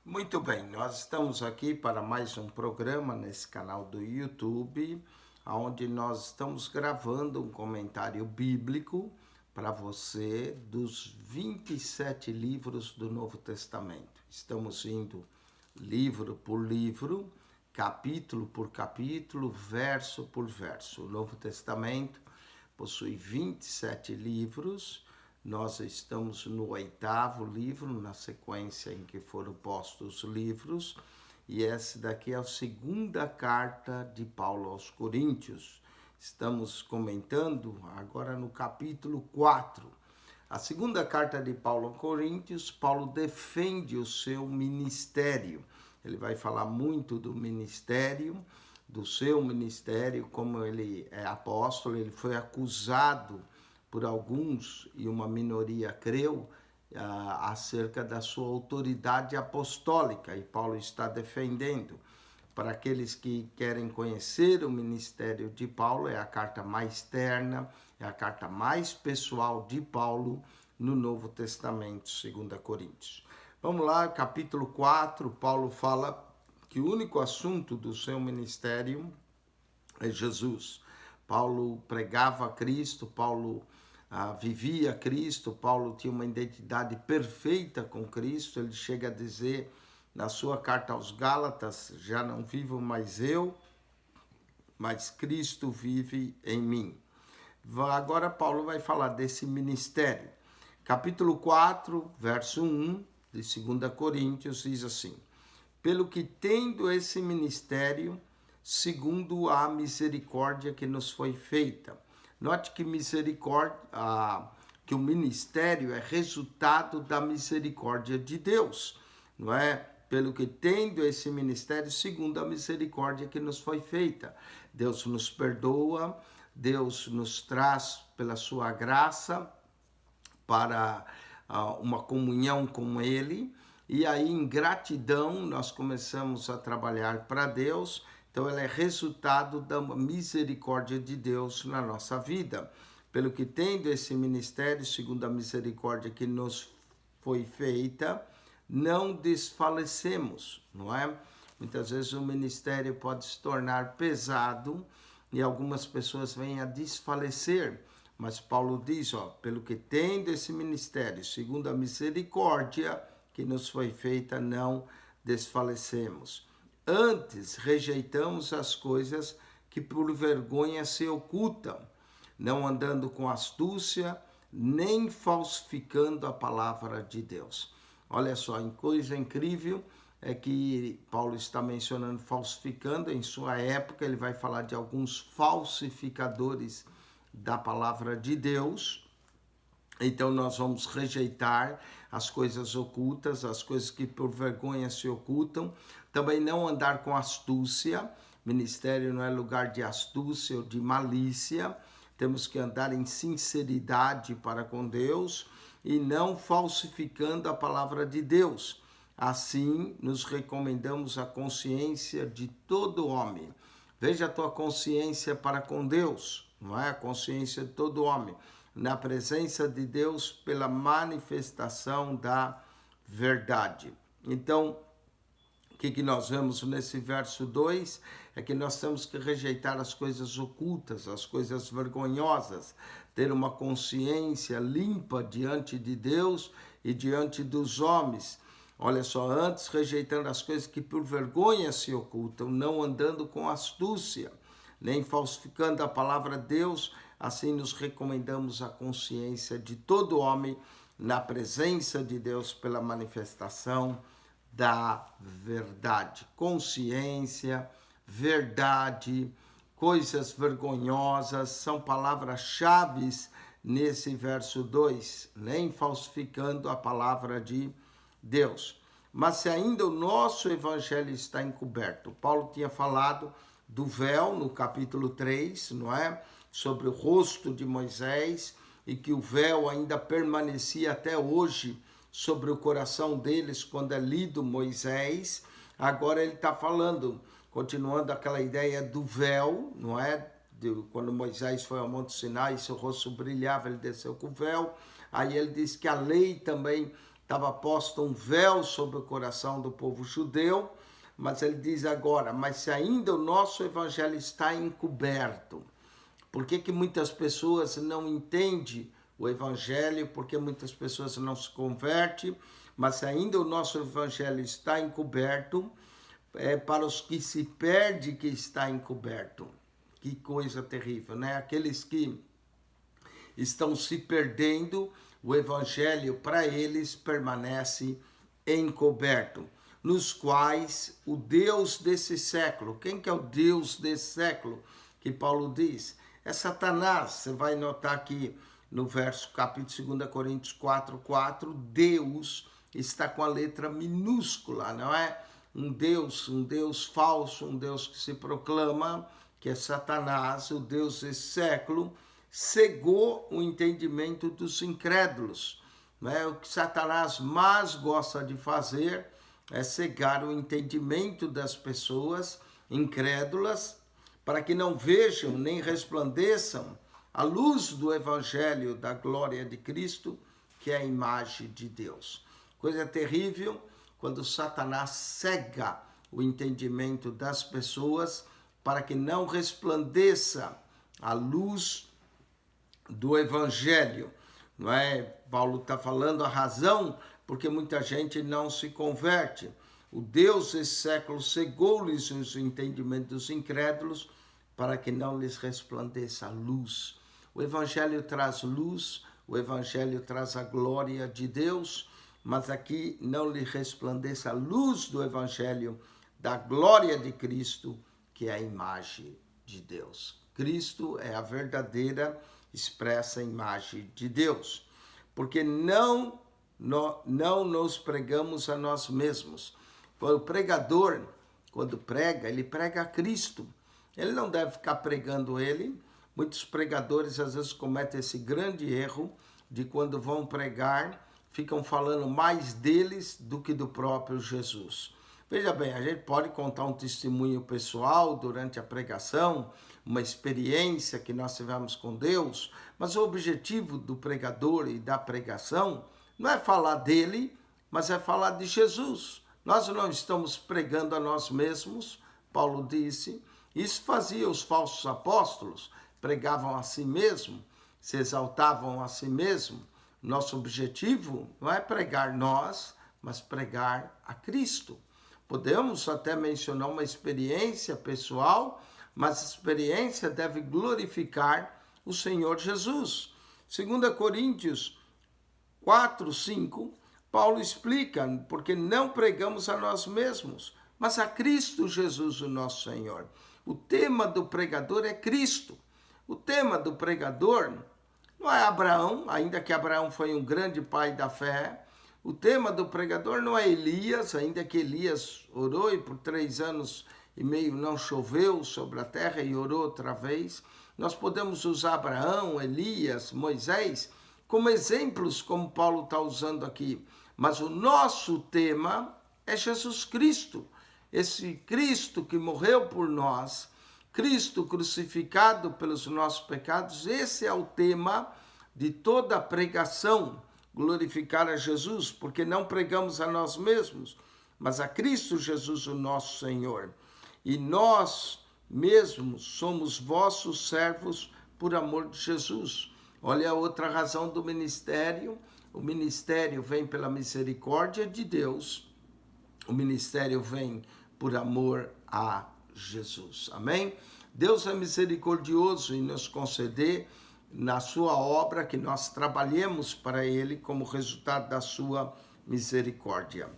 Muito bem, nós estamos aqui para mais um programa nesse canal do YouTube, onde nós estamos gravando um comentário bíblico para você dos 27 livros do Novo Testamento. Estamos indo livro por livro, capítulo por capítulo, verso por verso. O Novo Testamento possui 27 livros. Nós estamos no 8º livro, na sequência em que foram postos os livros, e esse daqui é a segunda carta de Paulo aos Coríntios. Estamos comentando agora no capítulo 4. A segunda carta de Paulo aos Coríntios, Paulo defende o seu ministério. Ele vai falar muito do ministério, do seu ministério, como ele é apóstolo. Ele foi acusado por alguns, e uma minoria creu, acerca da sua autoridade apostólica, e Paulo está defendendo. Para aqueles que querem conhecer o ministério de Paulo, é a carta mais terna, é a carta mais pessoal de Paulo no Novo Testamento, 2 Coríntios. Vamos lá, capítulo 4, Paulo fala que o único assunto do seu ministério é Jesus. Paulo pregava a Cristo, Paulo vivia Cristo, Paulo tinha uma identidade perfeita com Cristo. Ele chega a dizer na sua carta aos Gálatas: já não vivo mais eu, mas Cristo vive em mim. Agora Paulo vai falar desse ministério. Capítulo 4, verso 1 de 2 Coríntios diz assim: pelo que tendo esse ministério, segundo a misericórdia que nos foi feita. Note que misericórdia, que o ministério é resultado da misericórdia de Deus, não é? Pelo que tendo esse ministério, segundo a misericórdia que nos foi feita. Deus nos perdoa, Deus nos traz pela sua graça para uma comunhão com Ele, e aí em gratidão nós começamos a trabalhar para Deus. Então, ela é resultado da misericórdia de Deus na nossa vida. Pelo que tendo esse ministério, segundo a misericórdia que nos foi feita, não desfalecemos, não é? Muitas vezes o ministério pode se tornar pesado e algumas pessoas vêm a desfalecer. Mas Paulo diz, pelo que tendo esse ministério, segundo a misericórdia que nos foi feita, não desfalecemos. Antes, rejeitamos as coisas que por vergonha se ocultam, não andando com astúcia, nem falsificando a palavra de Deus. Olha só, coisa incrível é que Paulo está mencionando falsificando. Em sua época, ele vai falar de alguns falsificadores da palavra de Deus. Então nós vamos rejeitar as coisas ocultas, as coisas que por vergonha se ocultam. Também não andar com astúcia. Ministério não é lugar de astúcia ou de malícia. Temos que andar em sinceridade para com Deus e não falsificando a palavra de Deus. Assim, nos recomendamos a consciência de todo homem. Veja a tua consciência para com Deus, não é? A consciência de todo homem, na presença de Deus, pela manifestação da verdade. Então, o que nós vemos nesse verso 2 é que nós temos que rejeitar as coisas ocultas, as coisas vergonhosas, ter uma consciência limpa diante de Deus e diante dos homens. Olha só, antes rejeitando as coisas que por vergonha se ocultam, não andando com astúcia, nem falsificando a palavra de Deus. Assim nos recomendamos a consciência de todo homem na presença de Deus pela manifestação da verdade. Consciência, verdade, coisas vergonhosas são palavras-chave nesse verso 2, nem falsificando a palavra de Deus. Mas se ainda o nosso evangelho está encoberto, Paulo tinha falado do véu no capítulo 3, não é? Sobre o rosto de Moisés, e que o véu ainda permanecia até hoje sobre o coração deles quando é lido Moisés. Agora ele está falando, continuando aquela ideia do véu, não é? Quando Moisés foi ao Monte Sinai, seu rosto brilhava, ele desceu com o véu. Aí ele diz que a lei também estava posto um véu sobre o coração do povo judeu, mas ele diz agora, mas se ainda o nosso evangelho está encoberto, por que muitas pessoas não entendem o evangelho, por que muitas pessoas não se convertem, mas se ainda o nosso evangelho está encoberto, é para os que se perdem que está encoberto. Que coisa terrível, né? Aqueles que estão se perdendo, o evangelho para eles permanece encoberto, nos quais o Deus desse século, quem que é o Deus desse século que Paulo diz? É Satanás. Você vai notar aqui no verso capítulo 2 Coríntios 4:4, Deus está com a letra minúscula, não é? Um Deus falso, um Deus que se proclama, que é Satanás, o Deus desse século, cegou o entendimento dos incrédulos. Né? O que Satanás mais gosta de fazer é cegar o entendimento das pessoas incrédulas, para que não vejam nem resplandeçam a luz do evangelho da glória de Cristo, que é a imagem de Deus. Coisa terrível quando Satanás cega o entendimento das pessoas para que não resplandeça a luz do evangelho. Não é? Paulo está falando a razão porque muita gente não se converte. O Deus desse século cegou-lhes os entendimentos dos incrédulos para que não lhes resplandeça a luz. O evangelho traz luz, o evangelho traz a glória de Deus, mas aqui não lhe resplandeça a luz do evangelho da glória de Cristo, que é a imagem de Deus. Cristo é a verdadeira expressa imagem de Deus, porque não nos pregamos a nós mesmos. O pregador, quando prega, ele prega a Cristo. Ele não deve ficar pregando ele. Muitos pregadores às vezes cometem esse grande erro de quando vão pregar, ficam falando mais deles do que do próprio Jesus. Veja bem, a gente pode contar um testemunho pessoal durante a pregação, uma experiência que nós tivemos com Deus, mas o objetivo do pregador e da pregação não é falar dele, mas é falar de Jesus. Nós não estamos pregando a nós mesmos, Paulo disse. Isso fazia os falsos apóstolos, pregavam a si mesmo, se exaltavam a si mesmo. Nosso objetivo não é pregar nós, mas pregar a Cristo. Podemos até mencionar uma experiência pessoal, mas a experiência deve glorificar o Senhor Jesus. 2 Coríntios 4:5, Paulo explica, porque não pregamos a nós mesmos, mas a Cristo Jesus, o nosso Senhor. O tema do pregador é Cristo. O tema do pregador não é Abraão, ainda que Abraão foi um grande pai da fé. O tema do pregador não é Elias, ainda que Elias orou e por 3 anos e meio não choveu sobre a terra e orou outra vez. Nós podemos usar Abraão, Elias, Moisés como exemplos, como Paulo está usando aqui. Mas o nosso tema é Jesus Cristo. Esse Cristo que morreu por nós, Cristo crucificado pelos nossos pecados, esse é o tema de toda a pregação, glorificar a Jesus, porque não pregamos a nós mesmos, mas a Cristo Jesus, o nosso Senhor. E nós mesmos somos vossos servos por amor de Jesus. Olha a outra razão do ministério. O ministério vem pela misericórdia de Deus. O ministério vem por amor a Jesus. Amém? Deus é misericordioso em nos conceder na sua obra que nós trabalhemos para Ele como resultado da sua misericórdia.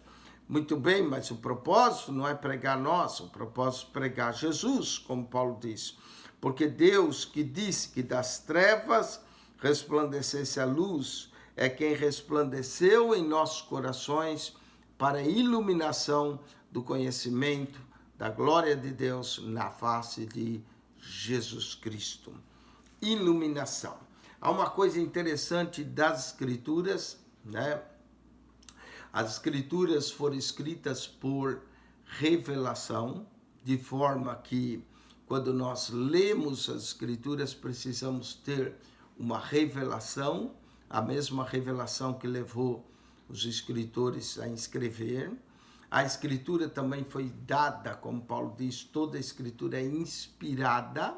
Muito bem, mas o propósito não é pregar nós, o propósito é pregar Jesus, como Paulo diz. Porque Deus que disse que das trevas resplandecesse a luz, é quem resplandeceu em nossos corações para a iluminação do conhecimento da glória de Deus na face de Jesus Cristo. Iluminação. Há uma coisa interessante das Escrituras, né? As Escrituras foram escritas por revelação, de forma que quando nós lemos as Escrituras precisamos ter uma revelação, a mesma revelação que levou os escritores a escrever. A escritura também foi dada, como Paulo diz, toda a escritura é inspirada.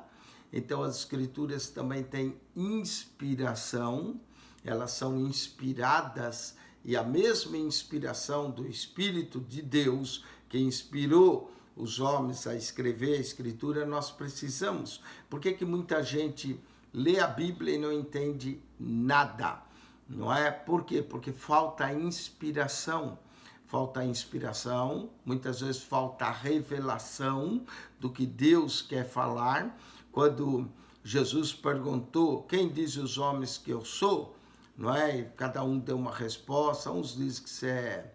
Então as escrituras também têm inspiração, elas são inspiradas, e a mesma inspiração do Espírito de Deus que inspirou os homens a escrever a escritura, nós precisamos. Por que muita gente lê a Bíblia e não entende nada? Não é? Por quê? Porque falta inspiração. Falta inspiração, muitas vezes falta a revelação do que Deus quer falar. Quando Jesus perguntou, quem diz os homens que eu sou? Não é? Cada um deu uma resposta, uns dizem que você é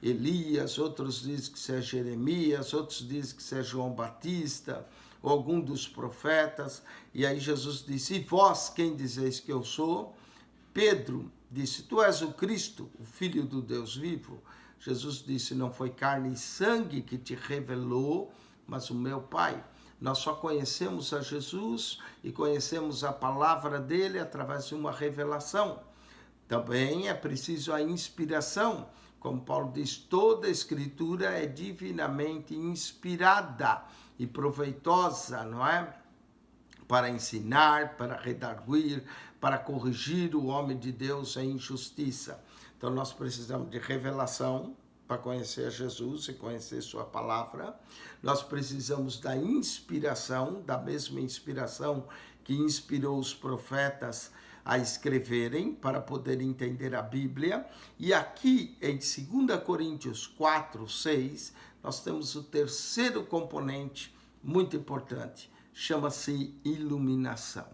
Elias, outros dizem que você é Jeremias, outros dizem que você é João Batista, ou algum dos profetas. E aí Jesus disse, e vós quem dizeis que eu sou? Pedro disse, tu és o Cristo, o Filho do Deus vivo. Jesus disse, não foi carne e sangue que te revelou, mas o meu Pai. Nós só conhecemos a Jesus e conhecemos a palavra dele através de uma revelação. Também é preciso a inspiração. Como Paulo diz, toda a escritura é divinamente inspirada e proveitosa, não é? Para ensinar, para redarguir, para corrigir o homem de Deus em injustiça. Então nós precisamos de revelação para conhecer Jesus e conhecer sua palavra. Nós precisamos da inspiração, da mesma inspiração que inspirou os profetas a escreverem para poder entender a Bíblia. E aqui em 2 Coríntios 4, 6, nós temos o terceiro componente muito importante, chama-se iluminação.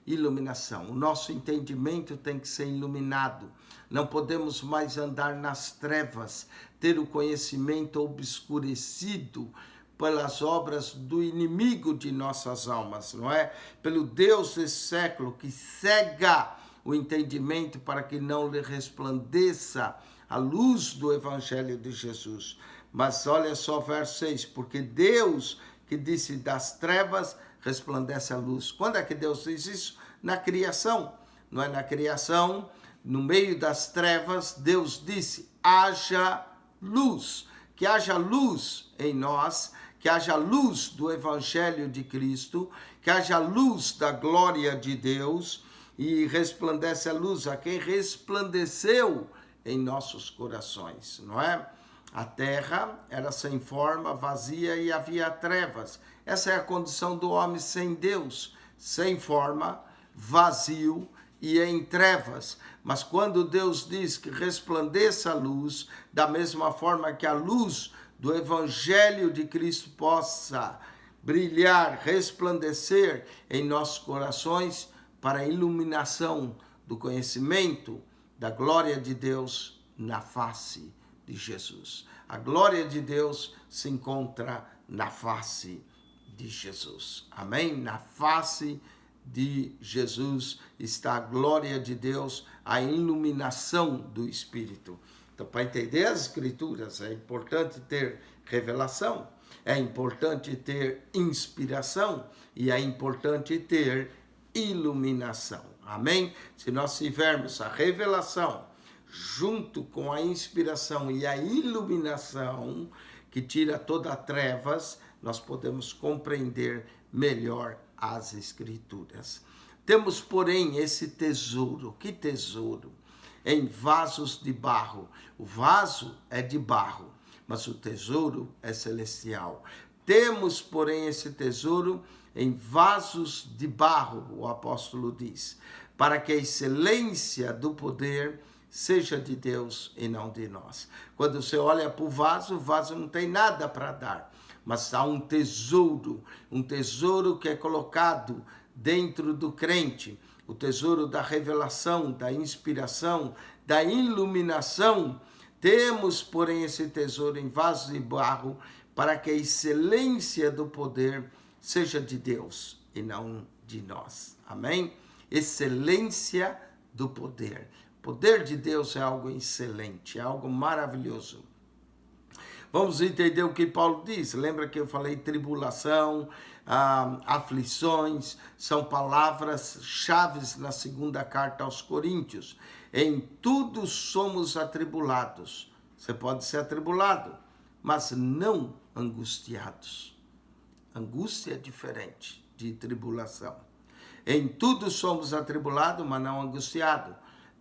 Iluminação. O nosso entendimento tem que ser iluminado. Não podemos mais andar nas trevas, ter o conhecimento obscurecido pelas obras do inimigo de nossas almas, não é? Pelo Deus desse século que cega o entendimento para que não lhe resplandeça a luz do Evangelho de Jesus. Mas olha só verso 6, porque Deus que disse das trevas resplandece a luz. Quando é que Deus diz isso? Na criação. Não é? Na criação, no meio das trevas, Deus disse, haja luz. Que haja luz em nós, que haja luz do Evangelho de Cristo, que haja luz da glória de Deus, e resplandece a luz a quem resplandeceu em nossos corações, não é? A terra era sem forma, vazia e havia trevas. Essa é a condição do homem sem Deus, sem forma, vazio e em trevas. Mas quando Deus diz que resplandeça a luz, da mesma forma que a luz do Evangelho de Cristo possa brilhar, resplandecer em nossos corações para a iluminação do conhecimento da glória de Deus na face de Jesus. A glória de Deus se encontra na face de Jesus. Amém? Na face de Jesus está a glória de Deus, a iluminação do Espírito. Então, para entender as Escrituras, é importante ter revelação, é importante ter inspiração e é importante ter iluminação. Amém? Se nós tivermos a revelação junto com a inspiração e a iluminação que tira todas as trevas, nós podemos compreender melhor as Escrituras. Temos, porém, esse tesouro. Que tesouro? Em vasos de barro. O vaso é de barro, mas o tesouro é celestial. Temos, porém, esse tesouro em vasos de barro, o apóstolo diz, para que a excelência do poder seja de Deus e não de nós. Quando você olha para o vaso não tem nada para dar, mas há um tesouro que é colocado dentro do crente, o tesouro da revelação, da inspiração, da iluminação. Temos, porém, esse tesouro em vasos de barro, para que a excelência do poder seja de Deus e não de nós. Amém? Excelência do poder. O poder de Deus é algo excelente, é algo maravilhoso. Vamos entender o que Paulo diz. Lembra que eu falei tribulação, aflições, são palavras chaves na segunda carta aos Coríntios. Em tudo somos atribulados. Você pode ser atribulado, mas não angustiados. Angústia é diferente de tribulação. Em tudo somos atribulados, mas não angustiados.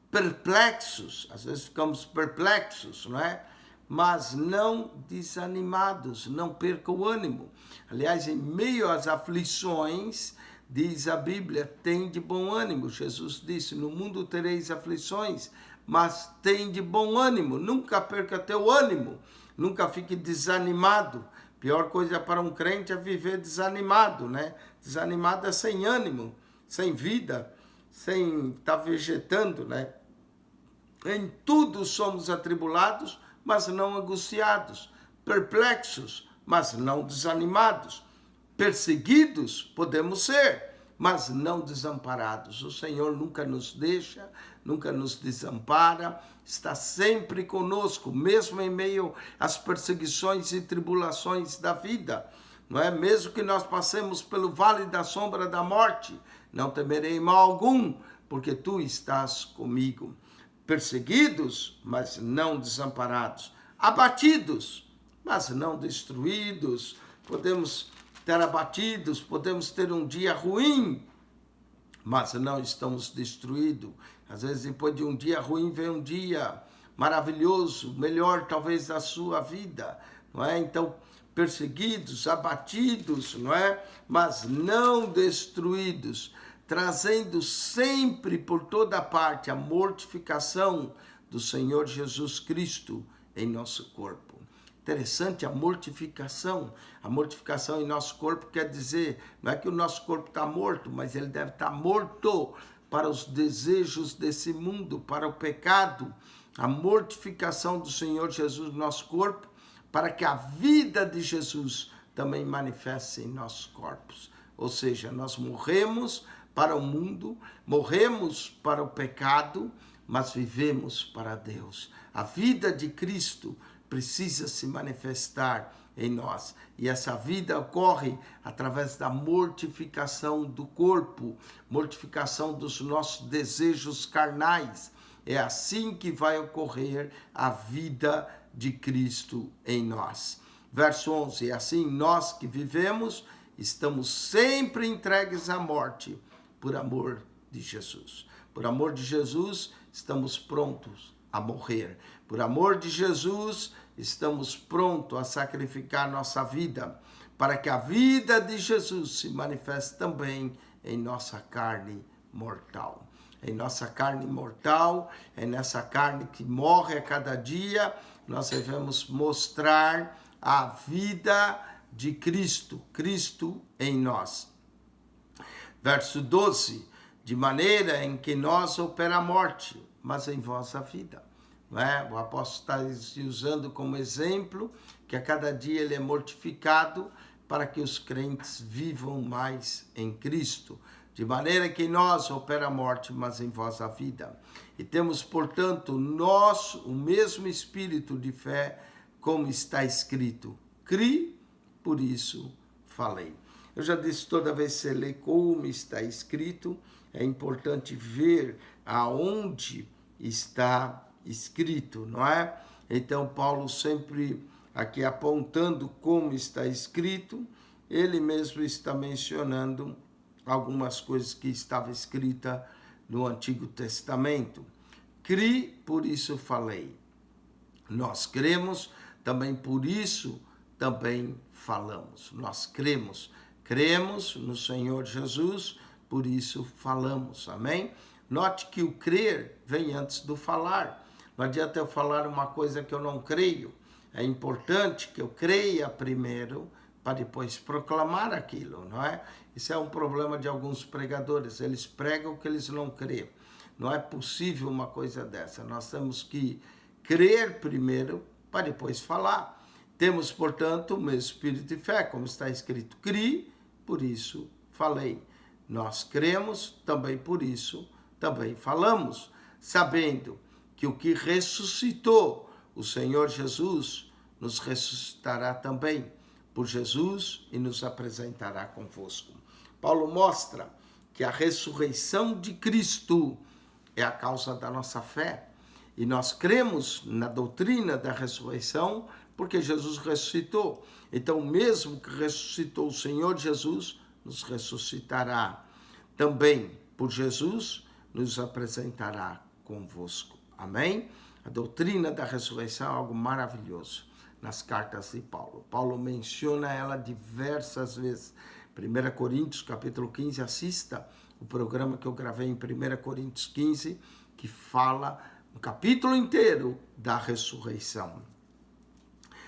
Perplexos, às vezes ficamos perplexos, não é? Mas não desanimados, não percam o ânimo. Aliás, em meio às aflições, diz a Bíblia, tem de bom ânimo. Jesus disse, no mundo tereis aflições, mas tem de bom ânimo. Nunca perca teu ânimo, nunca fique desanimado. Pior coisa para um crente é viver desanimado, né? Desanimado é sem ânimo, sem vida, sem estar vegetando, né? Em tudo somos atribulados, mas não angustiados, perplexos, mas não desanimados, perseguidos, podemos ser, mas não desamparados. O Senhor nunca nos deixa, nunca nos desampara, está sempre conosco, mesmo em meio às perseguições e tribulações da vida. Não é? Mesmo que nós passemos pelo vale da sombra da morte, não temerei mal algum, porque tu estás comigo. Perseguidos, mas não desamparados. Abatidos, mas não destruídos. Podemos ter abatidos, podemos ter um dia ruim, mas não estamos destruídos. Às vezes, depois de um dia ruim, vem um dia maravilhoso, melhor talvez da sua vida, não é? Então, perseguidos, abatidos, não é? Mas não destruídos, trazendo sempre por toda parte a mortificação do Senhor Jesus Cristo em nosso corpo. Interessante a mortificação. A mortificação em nosso corpo quer dizer, não é que o nosso corpo está morto, mas ele deve estar morto para os desejos desse mundo, para o pecado. A mortificação do Senhor Jesus no nosso corpo, para que a vida de Jesus também manifeste em nossos corpos. Ou seja, nós morremos para o mundo, morremos para o pecado, mas vivemos para Deus. A vida de Cristo precisa se manifestar em nós. E essa vida ocorre através da mortificação do corpo, mortificação dos nossos desejos carnais. É assim que vai ocorrer a vida de Cristo em nós. Verso 11, assim nós que vivemos, estamos sempre entregues à morte, por amor de Jesus. Por amor de Jesus, estamos prontos a morrer. Por amor de Jesus, estamos prontos a sacrificar nossa vida, para que a vida de Jesus se manifeste também em nossa carne mortal. Em nossa carne mortal, é nessa carne que morre a cada dia, nós devemos mostrar a vida de Cristo, Cristo em nós. Verso 12, de maneira em que nós opera a morte, mas em vós a vida. Não é? O apóstolo está se usando como exemplo que a cada dia ele é mortificado para que os crentes vivam mais em Cristo. De maneira que nós opera a morte, mas em vós a vida. E temos, portanto, nós o mesmo espírito de fé, como está escrito. Cri, por isso falei. Eu já disse, toda vez que você lê como está escrito, é importante ver aonde está escrito, não é? Então, Paulo sempre aqui apontando como está escrito, ele mesmo está mencionando algumas coisas que estavam escritas no Antigo Testamento. Cri, por isso falei. Nós cremos, também por isso também falamos. Nós cremos no Senhor Jesus, por isso falamos, amém? Note que o crer vem antes do falar. Não adianta eu falar uma coisa que eu não creio. É importante que eu creia primeiro, para depois proclamar aquilo, não é? Isso é um problema de alguns pregadores, eles pregam o que eles não creem. Não é possível uma coisa dessa. Nós temos que crer primeiro, para depois falar. Temos, portanto, o mesmo espírito de fé, como está escrito, cri, por isso falei. Nós cremos, também por isso também falamos, sabendo que o que ressuscitou o Senhor Jesus nos ressuscitará também por Jesus e nos apresentará convosco. Paulo mostra que a ressurreição de Cristo é a causa da nossa fé. E nós cremos na doutrina da ressurreição porque Jesus ressuscitou. Então, mesmo que ressuscitou o Senhor Jesus, nos ressuscitará. Também, por Jesus, nos apresentará convosco. Amém? A doutrina da ressurreição é algo maravilhoso nas cartas de Paulo. Paulo menciona ela diversas vezes. 1 Coríntios, capítulo 15, assista o programa que eu gravei em 1 Coríntios 15, que fala um capítulo inteiro da ressurreição.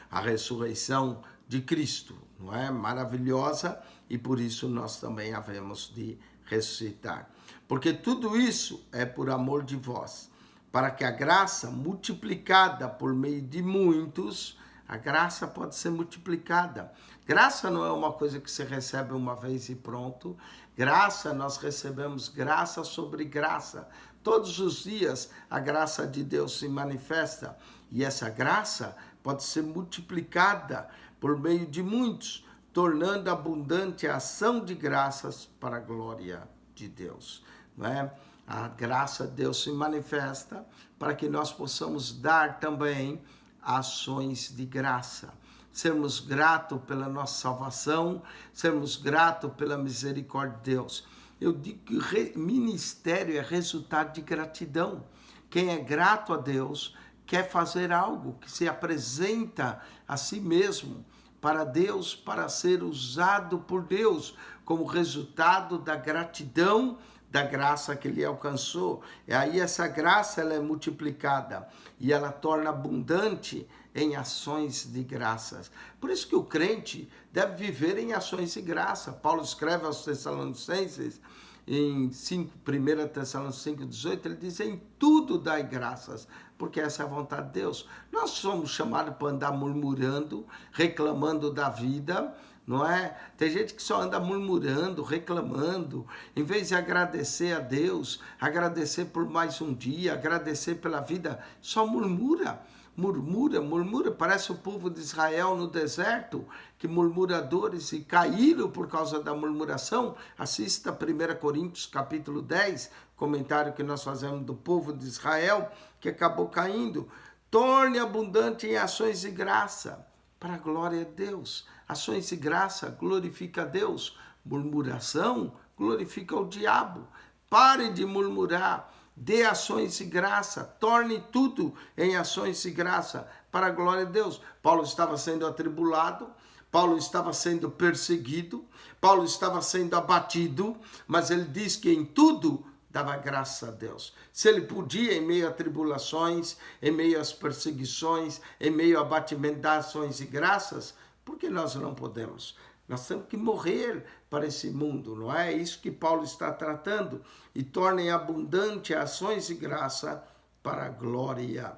A ressurreição de Cristo, não é? Maravilhosa, e por isso nós também havemos de ressuscitar. Porque tudo isso é por amor de vós, para que a graça multiplicada por meio de muitos, a graça pode ser multiplicada. Graça não é uma coisa que você recebe uma vez e pronto. Graça, nós recebemos graça sobre graça. Todos os dias a graça de Deus se manifesta, e essa graça pode ser multiplicada por meio de muitos, tornando abundante a ação de graças para a glória de Deus. Não é? A graça de Deus se manifesta para que nós possamos dar também ações de graça. Sermos gratos pela nossa salvação, sermos gratos pela misericórdia de Deus. Eu digo que ministério é resultado de gratidão. Quem é grato a Deus quer fazer algo, que se apresenta a si mesmo para Deus, para ser usado por Deus, como resultado da gratidão, da graça que ele alcançou. E aí essa graça ela é multiplicada e ela torna abundante em ações de graças. Por isso que o crente deve viver em ações de graça. Paulo escreve aos Tessalonicenses, em 1 Tessalonicenses 5,18, ele diz: em tudo dai graças, porque essa é a vontade de Deus. Nós somos chamados para andar murmurando, reclamando da vida, não é? Tem gente que só anda murmurando, reclamando, em vez de agradecer a Deus, agradecer por mais um dia, agradecer pela vida, só murmura. Murmura, parece o povo de Israel no deserto, que murmuradores e caíram por causa da murmuração. Assista 1 Coríntios capítulo 10, comentário que nós fazemos do povo de Israel, que acabou caindo. Torne abundante em ações de graça, para a glória de Deus. Ações de graça glorifica a Deus. Murmuração glorifica o diabo. Pare de murmurar. Dê ações de graça, torne tudo em ações de graça, para a glória de Deus. Paulo estava sendo atribulado, Paulo estava sendo perseguido, Paulo estava sendo abatido, mas ele diz que em tudo dava graça a Deus. Se ele podia, em meio a tribulações, em meio às perseguições, em meio a abatimento, dar ações de graças, por que nós não podemos? Nós temos que morrer para esse mundo, não é? É isso que Paulo está tratando. E tornem abundante ações de graça para a glória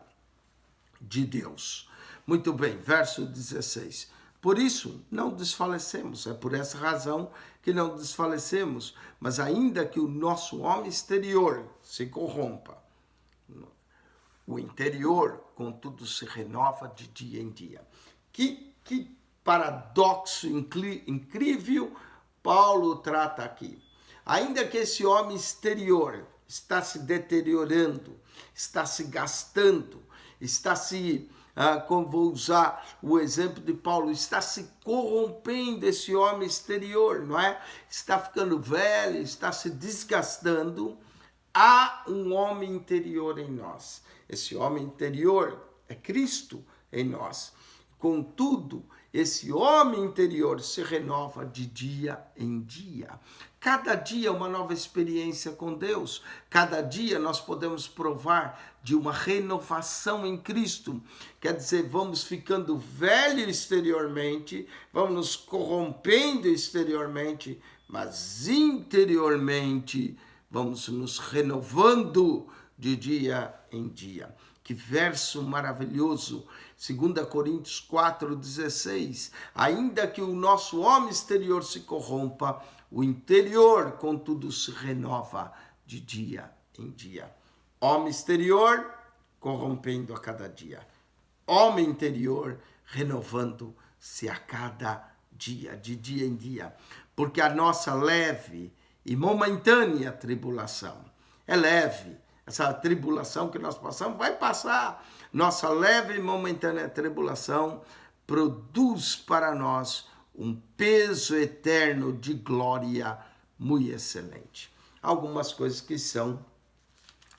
de Deus. Muito bem, verso 16. Por isso, não desfalecemos. É por essa razão que não desfalecemos. Mas ainda que o nosso homem exterior se corrompa, o interior, contudo, se renova de dia em dia. Que paradoxo incrível Paulo trata aqui. Ainda que esse homem exterior está se deteriorando, está se gastando, está se, como vou usar o exemplo de Paulo, está se corrompendo esse homem exterior, não é? Está ficando velho, está se desgastando. Há um homem interior em nós. Esse homem interior é Cristo em nós. Contudo, esse homem interior se renova de dia em dia. Cada dia uma nova experiência com Deus. Cada dia nós podemos provar de uma renovação em Cristo. Quer dizer, vamos ficando velho exteriormente, vamos nos corrompendo exteriormente, mas interiormente vamos nos renovando de dia em dia. Que verso maravilhoso, 2 Coríntios 4,16. Ainda que o nosso homem exterior se corrompa, o interior, contudo, se renova de dia em dia. Homem exterior, corrompendo a cada dia. Homem interior, renovando-se a cada dia, de dia em dia. Porque a nossa leve e momentânea tribulação é leve. essa tribulação que nós passamos, vai passar. Nossa leve e momentânea tribulação produz para nós um peso eterno de glória muito excelente. Algumas coisas que são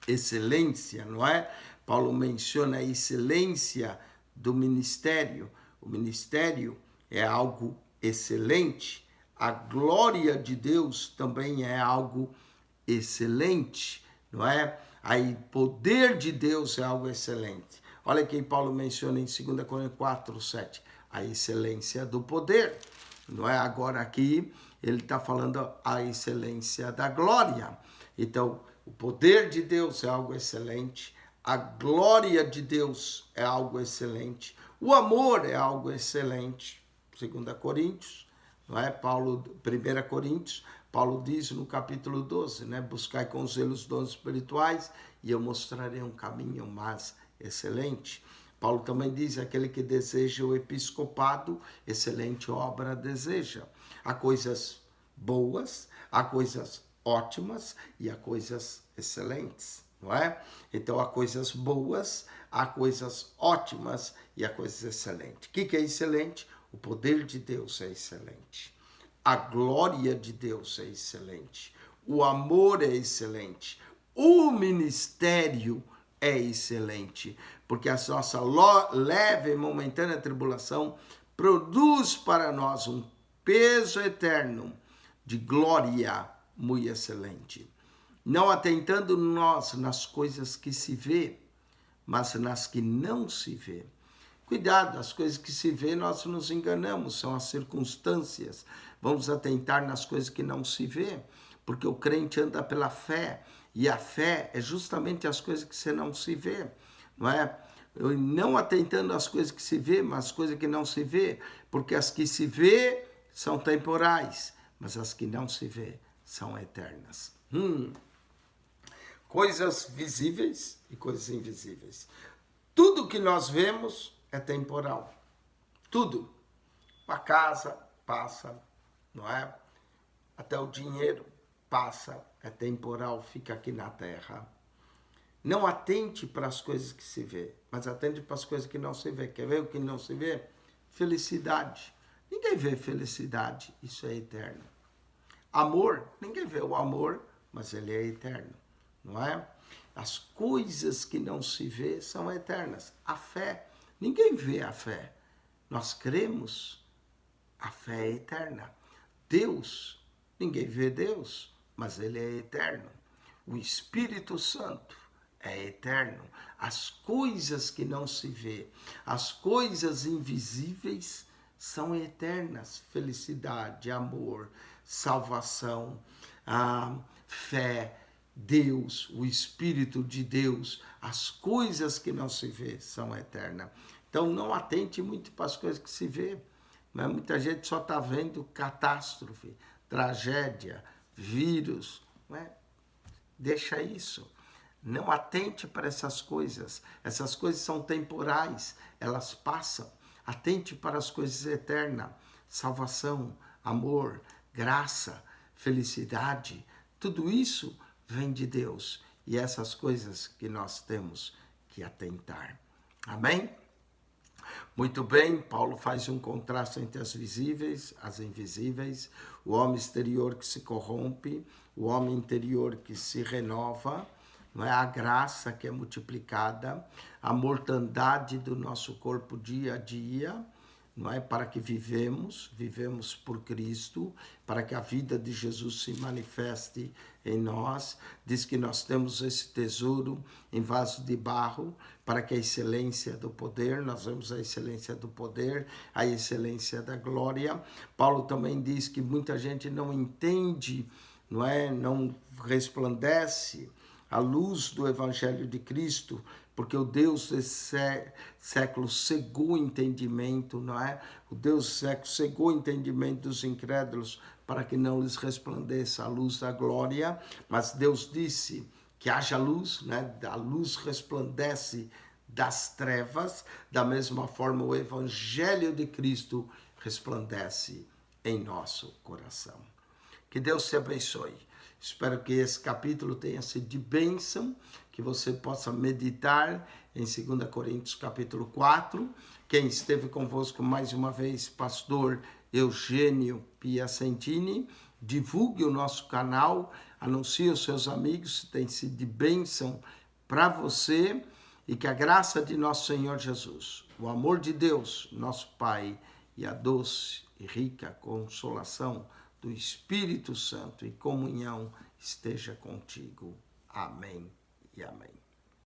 excelência, não é? Paulo menciona a excelência do ministério. O ministério é algo excelente. A glória de Deus também é algo excelente, não é? Aí, poder de Deus é algo excelente. Olha quem Paulo menciona em 2 Coríntios 4, 7. A excelência do poder, não é? Agora aqui ele está falando a excelência da glória. Então, o poder de Deus é algo excelente. A glória de Deus é algo excelente. O amor é algo excelente. 2 Coríntios, não é? 1 Coríntios, Paulo diz no capítulo 12, né? Buscai com zelo os dons espirituais e eu mostrarei um caminho mais excelente. Paulo também diz, aquele que deseja o episcopado, excelente obra deseja. Há coisas boas, há coisas ótimas e há coisas excelentes, não é? Então há coisas boas, há coisas ótimas e há coisas excelentes. O que é excelente? O poder de Deus é excelente. A glória de Deus é excelente. O amor é excelente. O ministério é excelente. Porque a nossa leve e momentânea tribulação produz para nós um peso eterno de glória muito excelente. Não atentando nós nas coisas que se vê, mas nas que não se vê. Cuidado, as coisas que se vê nós nos enganamos, são as circunstâncias. Vamos atentar nas coisas que não se vê, porque o crente anda pela fé, e a fé é justamente as coisas que você não se vê, não é? Não atentando às coisas que se vê, mas as coisas que não se vê, porque as que se vê são temporais, mas as que não se vê são eternas. Coisas visíveis e coisas invisíveis. Tudo que nós vemos é temporal. Tudo. A casa passa, não é? Até o dinheiro passa, é temporal, fica aqui na terra. Não atente para as coisas que se vê, mas atente para as coisas que não se vê. Quer ver o que não se vê? Felicidade. Ninguém vê felicidade, isso é eterno. Amor, ninguém vê o amor, mas ele é eterno, não é? As coisas que não se vê são eternas. A fé, ninguém vê a fé. Nós cremos, a fé é eterna. Deus, ninguém vê Deus, mas ele é eterno. O Espírito Santo é eterno. As coisas que não se vê, as coisas invisíveis são eternas. Felicidade, amor, salvação, fé, Deus, o Espírito de Deus, as coisas que não se vê são eternas. Então não atente muito para as coisas que se vê. Né? Muita gente só está vendo catástrofe, tragédia, vírus. Né? Deixa isso. Não atente para essas coisas. Essas coisas são temporais, elas passam. Atente para as coisas eternas. Salvação, amor, graça, felicidade. Tudo isso vem de Deus. E essas coisas que nós temos que atentar. Amém? Muito bem, Paulo faz um contraste entre as visíveis, as invisíveis, o homem exterior que se corrompe, o homem interior que se renova, não é? A graça que é multiplicada, a mortandade do nosso corpo dia a dia, não é? Para que vivemos por Cristo, para que a vida de Jesus se manifeste em nós. Diz que nós temos esse tesouro em vaso de barro, para que a excelência do poder, nós vemos a excelência do poder, a excelência da glória. Paulo também diz que muita gente não entende, não é? Não resplandece a luz do Evangelho de Cristo, porque o Deus desse século cegou o entendimento, não é? O Deus do século cegou o entendimento dos incrédulos para que não lhes resplandeça a luz da glória, mas Deus disse que haja luz, né? A luz resplandece das trevas, da mesma forma o Evangelho de Cristo resplandece em nosso coração. Que Deus te abençoe. Espero que esse capítulo tenha sido de bênção, que que você possa meditar em 2 Coríntios capítulo 4. Quem esteve convosco mais uma vez, pastor Eugênio Piacentini. Divulgue o nosso canal, anuncie aos seus amigos, tem sido de bênção para você, e que a graça de nosso Senhor Jesus, o amor de Deus, nosso Pai, e a doce e rica consolação do Espírito Santo e comunhão esteja contigo. Amém e amém.